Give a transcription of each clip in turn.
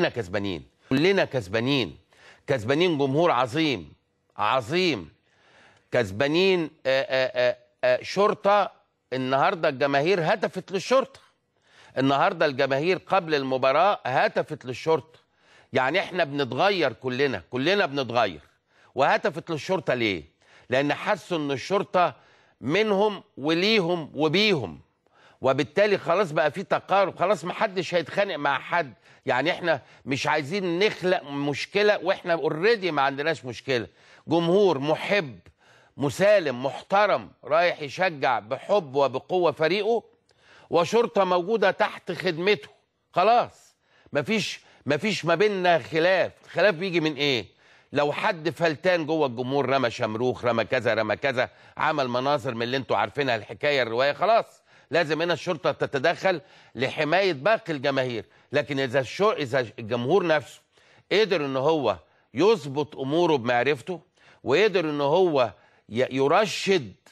كلنا كسبانين، كلنا كسبانين، كسبانين جمهور عظيم عظيم، كسبانين شرطة. النهارده الجماهير هتفت للشرطة، النهارده الجماهير قبل المباراة هتفت للشرطة. يعني احنا بنتغير، كلنا بنتغير، وهتفت للشرطة ليه؟ لأن حسوا إن الشرطة منهم وليهم وبيهم، وبالتالي خلاص بقى في تقارب، خلاص محدش هيتخانق مع حد. يعني احنا مش عايزين نخلق مشكلة واحنا اوريدي ما عندناش مشكلة. جمهور محب مسالم محترم رايح يشجع بحب وبقوة فريقه، وشرطة موجودة تحت خدمته. خلاص مفيش ما بيننا خلاف. الخلاف بيجي من ايه؟ لو حد فلتان جوه الجمهور رمى شمروخ، رمى كذا رمى كذا، عمل مناظر من اللي انتوا عارفينها، الحكاية الرواية، خلاص لازم هنا الشرطة تتدخل لحماية باقي الجماهير. لكن إذا الجمهور نفسه قدر إن هو يظبط أموره بمعرفته، وقدر إن هو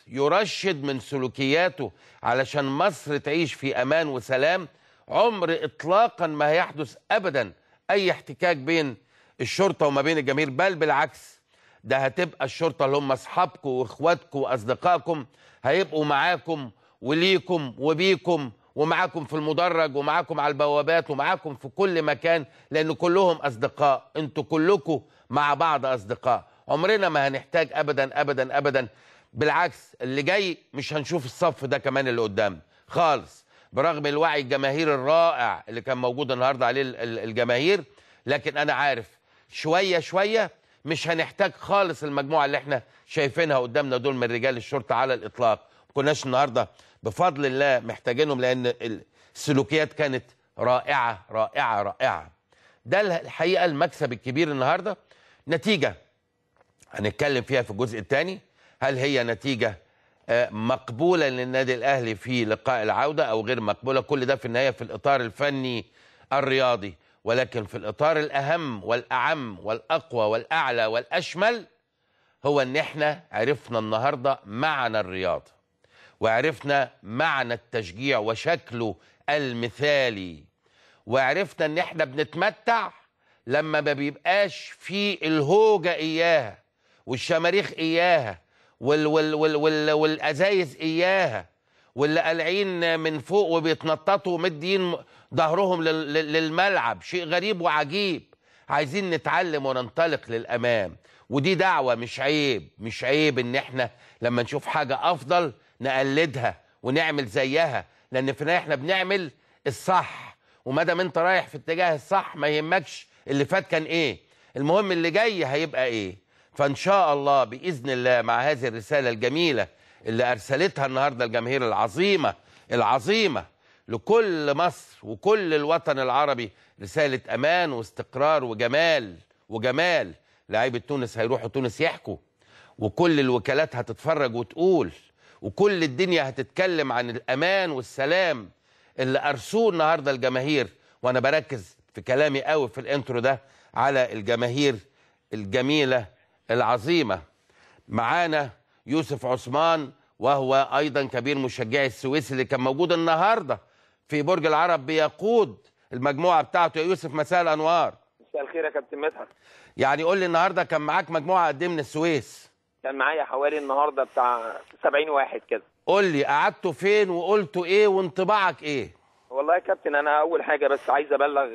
يرشد من سلوكياته علشان مصر تعيش في أمان وسلام، عمر إطلاقا ما هيحدث أبدا أي احتكاك بين الشرطة وما بين الجماهير. بل بالعكس، ده هتبقى الشرطة اللي هم أصحابكم وإخواتكم وأصدقائكم هيبقوا معاكم وليكم وبيكم، ومعاكم في المدرج، ومعاكم على البوابات، ومعاكم في كل مكان، لأن كلهم أصدقاء. انتوا كلكم مع بعض أصدقاء، عمرنا ما هنحتاج أبدا أبدا أبدا. بالعكس، اللي جاي مش هنشوف الصف ده كمان اللي قدام خالص، برغم الوعي الجماهيري الرائع اللي كان موجود النهارده عليه الجماهير. لكن أنا عارف شوية شوية مش هنحتاج خالص المجموعة اللي احنا شايفينها قدامنا دول من رجال الشرطة على الإطلاق. ما كناش النهارده بفضل الله محتاجينهم، لأن السلوكيات كانت رائعة رائعة رائعة. ده الحقيقة المكسب الكبير النهارده. نتيجة هنتكلم فيها في الجزء الثاني، هل هي نتيجة مقبولة للنادي الأهلي في لقاء العودة أو غير مقبولة؟ كل ده في النهاية في الإطار الفني الرياضي، ولكن في الإطار الأهم والأعم والأقوى والأعلى والأشمل هو أن احنا عرفنا النهارده معنى الرياضة، وعرفنا معنى التشجيع وشكله المثالي، وعرفنا ان احنا بنتمتع لما ما بيبقاش في الهوجة اياها والشماريخ اياها والازايز اياها، واللي قالعين من فوق وبيتنططوا ومدين ظهرهم للملعب. شيء غريب وعجيب. عايزين نتعلم وننطلق للامام، ودي دعوة. مش عيب ان احنا لما نشوف حاجة افضل نقلدها ونعمل زيها، لان في النهايه احنا بنعمل الصح. وما دام انت رايح في اتجاه الصح ما يهمكش اللي فات كان ايه، المهم اللي جاي هيبقى ايه. فان شاء الله باذن الله مع هذه الرساله الجميله اللي ارسلتها النهارده الجماهير العظيمه لكل مصر وكل الوطن العربي، رساله امان واستقرار وجمال. لاعيبه تونس هيروحوا تونس يحكوا، وكل الوكالات هتتفرج وتقول، وكل الدنيا هتتكلم عن الأمان والسلام اللي أرسوه النهاردة الجماهير. وأنا بركز في كلامي قوي في الانترو ده على الجماهير الجميلة العظيمة. معانا يوسف عثمان، وهو أيضا كبير مشجعي السويس اللي كان موجود النهاردة في برج العرب بيقود المجموعة بتاعته. يا يوسف مساء الأنوار. مساء الخير يا كابتن مدحت. يعني قول لي النهاردة كان معاك مجموعة قد ايه من السويس؟ كان معايا حوالي النهارده بتاع 70 واحد كده. قول لي قعدتوا فين وقلتوا ايه وانطباعك ايه؟ والله يا كابتن انا اول حاجه بس عايز ابلغ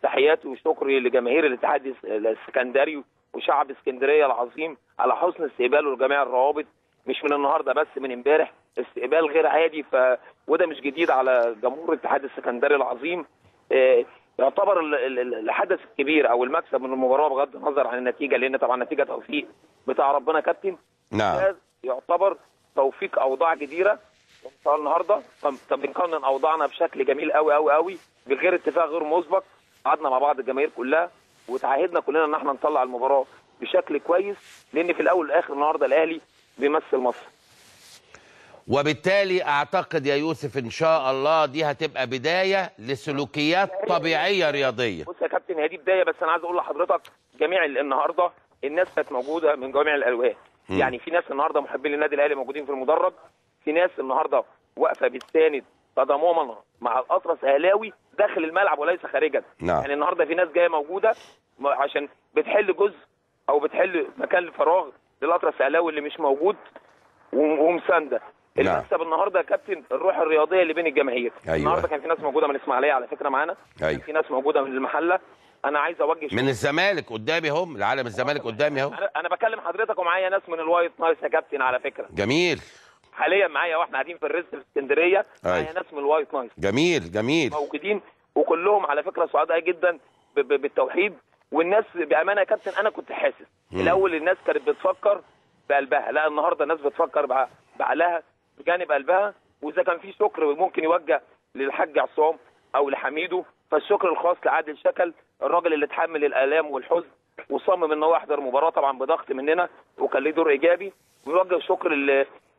تحياتي وشكري لجماهير الاتحاد السكندري وشعب اسكندريه العظيم على حسن استقباله لجميع الروابط، مش من النهارده بس، من امبارح. استقبال غير عادي، وده مش جديد على جمهور الاتحاد السكندري العظيم. يعتبر الحدث الكبير او المكسب من المباراه بغض النظر عن النتيجه، لان طبعا النتيجه توفيق بتاع ربنا كابتن. نعم. يعتبر توفيق اوضاع جديده النهارده. بنقنن اوضاعنا بشكل جميل قوي قوي قوي بغير اتفاق غير مسبق. قعدنا مع بعض الجماهير كلها وتعهدنا كلنا ان احنا نطلع المباراه بشكل كويس، لان في الاول والاخر النهارده الاهلي بيمثل مصر. وبالتالي اعتقد يا يوسف ان شاء الله دي هتبقى بدايه لسلوكيات طبيعيه رياضيه. بص يا كابتن، هي دي بدايه، بس انا عايز اقول لحضرتك جميع النهارده الناس كانت موجوده من جميع الالوان. يعني في ناس النهارده محبين للنادي الاهلي موجودين في المدرج، في ناس النهارده واقفه بالساند تضامنا مع الاطرس اهلاوي داخل الملعب وليس خارجا. نعم. يعني النهارده في ناس جايه موجوده عشان بتحل جزء او بتحل مكان فراغ للاطرس الاهلاوي اللي مش موجود ومسانده. نعم. المكسب النهارده يا كابتن الروح الرياضيه اللي بين الجماهير. أيوة. النهارده كان في ناس موجوده من الاسماعيليه على فكره معانا. أيوة. كان في ناس موجوده من المحله. انا عايز اوجه من الزمالك قدامي هم، العالم الزمالك قدامي اهو. انا بكلم حضرتك ومعايا ناس من الوايت نايس يا كابتن على فكره. جميل. حاليا معايا واحنا قاعدين في الريست في اسكندريه. أيوة. معايا ناس من الوايت نايس. جميل جميل. موجودين وكلهم على فكره سعداء جدا بالتوحيد. والناس بامانه يا كابتن انا كنت حاسس الاول الناس كانت بتفكر بقلبها، لا النهارده الناس بتفكر بعقلها بجانب قلبها. واذا كان في شكر ممكن يوجه للحاج عصام او لحميدو، فالشكر الخاص لعادل شكل الراجل اللي اتحمل الالام والحزن وصمم ان هو يحضر مباراه طبعا بضغط مننا وكان ليه دور ايجابي. ونوجه شكر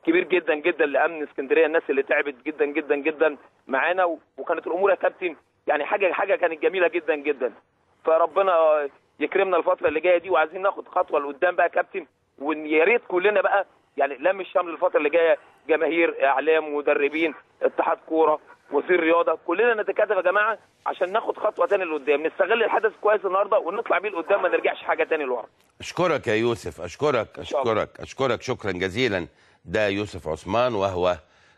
كبير جدا جدا لامن اسكندريه، الناس اللي تعبت جدا جدا جدا معانا. وكانت الامور يا كابتن يعني حاجه كانت جميله جدا جدا. فربنا يكرمنا الفتره اللي جايه دي، وعايزين ناخد خطوه لقدام بقى يا كابتن. ويا ريت كلنا بقى يعني لم الشمل الفتره اللي جايه، جماهير، اعلام، مدربين، اتحاد كوره، وزير رياضه، كلنا نتكاتف يا جماعه عشان ناخد خطوه ثانيه لقدام، نستغل الحدث كويس النهارده ونطلع بيه لقدام، ما نرجعش حاجه ثانيه لورا. اشكرك يا يوسف، اشكرك شكرا جزيلا. ده يوسف عثمان وهو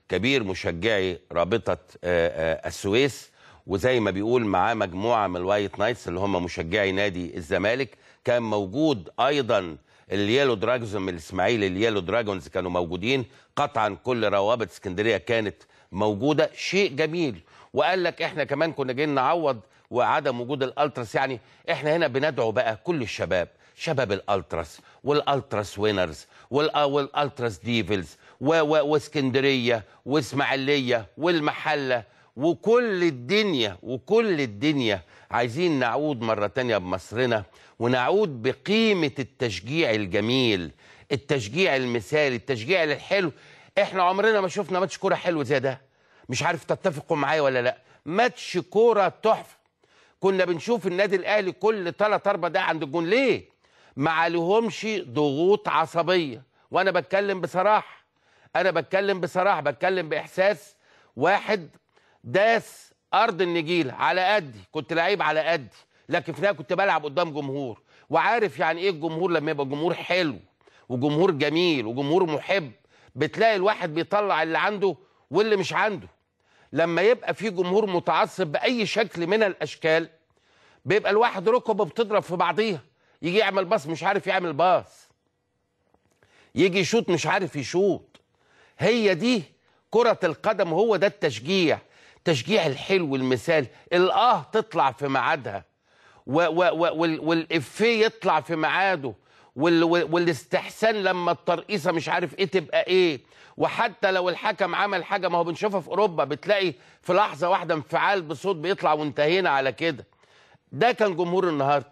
كبير مشجعي رابطه السويس، وزي ما بيقول معاه مجموعه من الوايت نايتس اللي هم مشجعي نادي الزمالك. كان موجود ايضا اليالو دراجونز من الاسماعيلي، اليالو دراجونز كانوا موجودين. قطعا كل روابط اسكندريه كانت موجوده، شيء جميل. وقال لك احنا كمان كنا جايين نعوض وعدم وجود الالتراس. يعني احنا هنا بندعو بقى كل الشباب، شباب الالتراس والالتراس وينرز والالتراس ديفلز واسكندريه واسماعيليه والمحله وكل الدنيا عايزين نعود مرة تانية بمصرنا، ونعود بقيمة التشجيع الجميل، التشجيع المثالي، التشجيع الحلو. احنا عمرنا ما شفنا ماتش كورة حلو زي ده. مش عارف تتفقوا معايا ولا لا. ماتش كورة تحفة. كنا بنشوف النادي الاهلي كل 3-4 دقايق عند الجون. ليه؟ ما عليهمش ضغوط عصبية. وانا بتكلم بصراحة، بتكلم بإحساس واحد داس ارض النجيله على قدي، كنت لعيب على قدي، لكن في النهايه كنت بلعب قدام جمهور، وعارف يعني ايه الجمهور لما يبقى جمهور حلو وجمهور جميل وجمهور محب. بتلاقي الواحد بيطلع اللي عنده واللي مش عنده. لما يبقى في جمهور متعصب باي شكل من الاشكال، بيبقى الواحد ركبه بتضرب في بعضيها. يجي يعمل باص مش عارف يعمل باص، يجي يشوط مش عارف يشوط. هي دي كرة القدم، هو ده التشجيع، تشجيع الحلو المثال. تطلع في ميعادها، والإفيه يطلع في ميعاده، والاستحسان لما الترقيصه مش عارف ايه تبقى ايه. وحتى لو الحكم عمل حاجه، ما هو بنشوفها في اوروبا، بتلاقي في لحظه واحده انفعال بصوت بيطلع وانتهينا على كده. ده كان جمهور النهارده،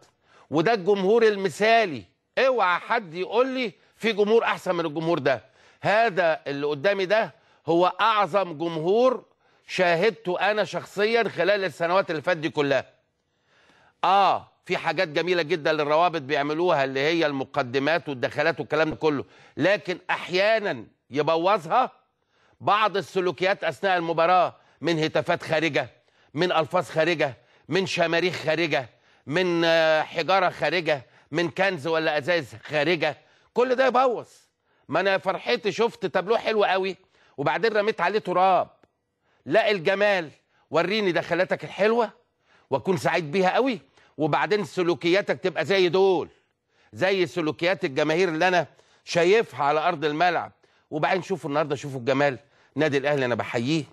وده الجمهور المثالي. اوعى حد يقول لي في جمهور احسن من الجمهور ده. هذا اللي قدامي ده هو اعظم جمهور شاهدته انا شخصيا خلال السنوات اللي فاتت دي كلها. في حاجات جميله جدا للروابط بيعملوها، اللي هي المقدمات والدخلات والكلام ده كله، لكن احيانا يبوظها بعض السلوكيات اثناء المباراه، من هتافات خارجه، من الفاظ خارجه، من شماريخ خارجه، من حجاره خارجه، من كنز ولا ازاز خارجه. كل ده يبوظ. ما انا فرحتي شفت تابلوه حلو قوي وبعدين رميت عليه تراب. لا، الجمال وريني دخلاتك الحلوه واكون سعيد بيها قوي، وبعدين سلوكياتك تبقى زي دول، زي سلوكيات الجماهير اللي انا شايفها على ارض الملعب. وبعدين شوفوا النهارده، شوفوا الجمال. نادي الاهلي انا بحييه،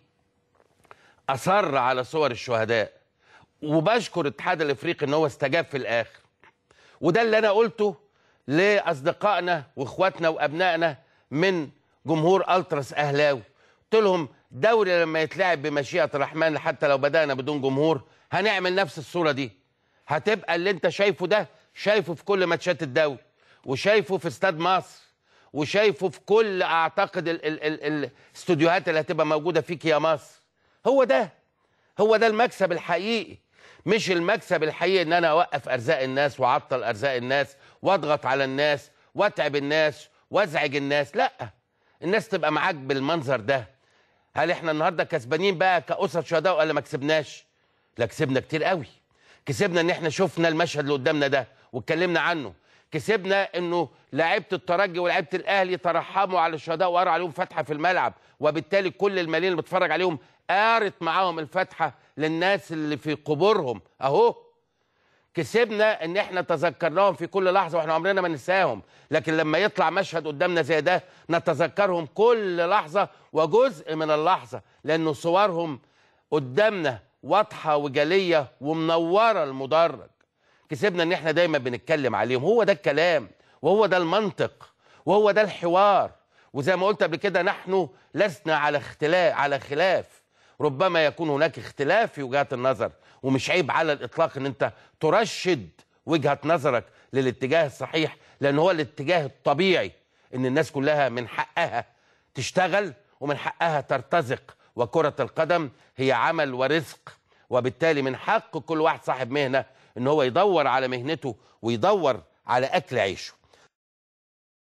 اصر على صور الشهداء، وبشكر الاتحاد الافريقي ان هو استجاب في الاخر. وده اللي انا قلته لاصدقائنا واخواتنا وابنائنا من جمهور التراس اهلاوي. قلت لهم دوري لما يتلعب بمشيئه الرحمن، حتى لو بدانا بدون جمهور، هنعمل نفس الصوره دي. هتبقى اللي انت شايفه ده شايفه في كل ماتشات الدوري، وشايفه في استاد مصر، وشايفه في كل اعتقد الاستوديوهات اللي هتبقى موجوده فيك يا مصر. هو ده المكسب الحقيقي. مش المكسب الحقيقي ان انا اوقف ارزاق الناس واعطل ارزاق الناس واضغط على الناس واتعب الناس وازعج الناس. لا، الناس تبقى معاك بالمنظر ده. هل احنا النهارده كسبانين بقى كأسر شهداء ولا ما كسبناش؟ لا كسبنا كتير قوي. كسبنا ان احنا شفنا المشهد اللي قدامنا ده واتكلمنا عنه. كسبنا انه لاعيبه الترجي ولاعيبه الاهلي ترحموا على الشهداء وقروا عليهم فتحه في الملعب، وبالتالي كل الملايين اللي بتتفرج عليهم قارت معاهم الفتحه للناس اللي في قبورهم اهو. كسبنا ان احنا تذكرناهم في كل لحظه واحنا عمرنا ما ننساهم، لكن لما يطلع مشهد قدامنا زي ده نتذكرهم كل لحظه وجزء من اللحظه، لانه صورهم قدامنا واضحه وجليه ومنوره المدرج. كسبنا ان احنا دايما بنتكلم عليهم، هو ده الكلام وهو ده المنطق وهو ده الحوار. وزي ما قلت قبل كده نحن لسنا على خلاف، ربما يكون هناك اختلاف في وجهات النظر، ومش عيب على الاطلاق ان انت ترشد وجهة نظرك للاتجاه الصحيح، لان هو الاتجاه الطبيعي ان الناس كلها من حقها تشتغل ومن حقها ترتزق، وكرة القدم هي عمل ورزق، وبالتالي من حق كل واحد صاحب مهنة ان هو يدور على مهنته ويدور على اكل عيشه.